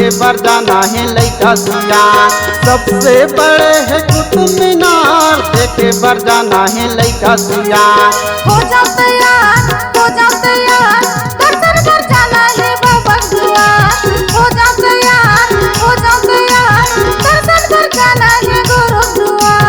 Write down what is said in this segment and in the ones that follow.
देखे बर जाना है लइका सियान। सबसे बड़े है कुतुब मीनार, देखे बर जाना है लइका सियान। हो जाओ तैयार, हो जाओ तैयार, दर्शन पर जाना है बाबा दुआर। हो जाओ तैयार, हो जाओ तैयार, दर्शन पर जाना है गुरु दुआर।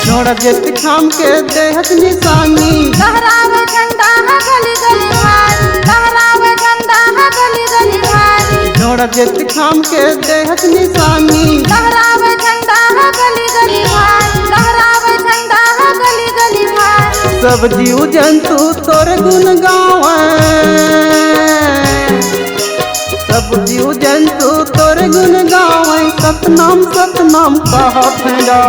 जोड़ा जेत खाम के देहक निशानी, लहरावे झंडा है गली गली भारी, लहरावे झंडा है गली गली भारी। जोड़ा जेत खाम के देहक निशानी, लहरावे झंडा है गली गली भारी, लहरावे झंडा है गली गली भारी। सब जीव जंतु तोर गुण गावे, सब जीव जंतु तोर गुण गावे। सतनाम सतनाम कहत जा।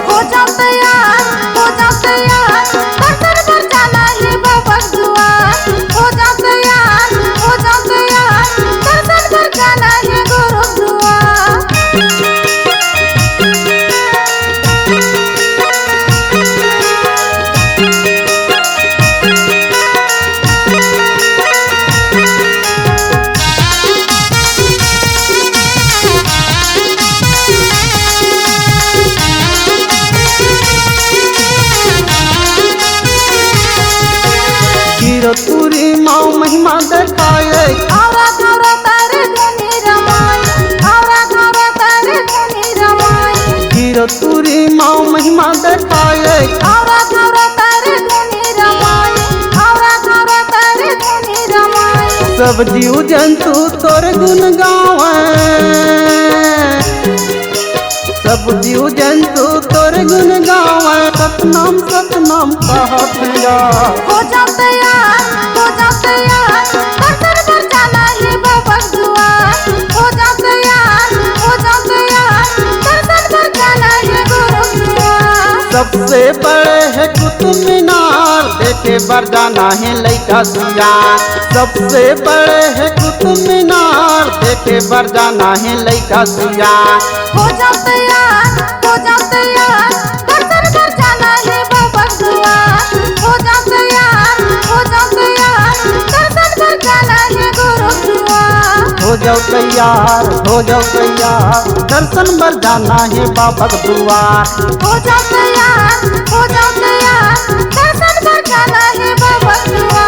हो जाओ तैयार, हो जाओ तैयार, दर्शन पर जाना है बाबा दुआर। हो जाओ तैयार, हो जाओ तैयार, दर्शन पर जाना है गुरु दुआर। कीरतपुरी माँ महिमा देखाए, आवरा आवरा तारे धनी रमाई, आवरा आवरा तारे धनी रमाई। कीरतपुरी माँ महिमा देखाए। आवरा आवरा तारे धनी रमाई, आवरा आवरा तारे धनी रमाई। सब जीव जंतु तोर गुण गावे, सब जीव जंतु तोर गुण गावे। सतनाम सतनाम कहत जा। हो जाओ तैयार, हो जाओ तैयार, दर्शन पर जाना है बाबा दुआर। हो जाओ तैयार, हो जाओ तैयार, दर्शन पर जाना है गुरु दुआर। सबसे बड़े है कुतुब मीनार, देखे बर जाना है लइका सियान। सबसे बड़े है कुतुब मीनार, देखे बर जाना है लइका सियान। हो जाओ तैयार, हो जाओ तैयार, दर्शन पर जाना है बाबा दुआर। हो जाओ तैयार, हो जाओ तैयार, दर्शन पर जाना है गुरु दुआर। हो जाओ तैयार, हो जाओ तैयार, दर्शन बर जाना है बाबा दुआर। हो जाओ तैयार, हो जाओ तैयार, दर्शन पर जाना है बाबा दुआर।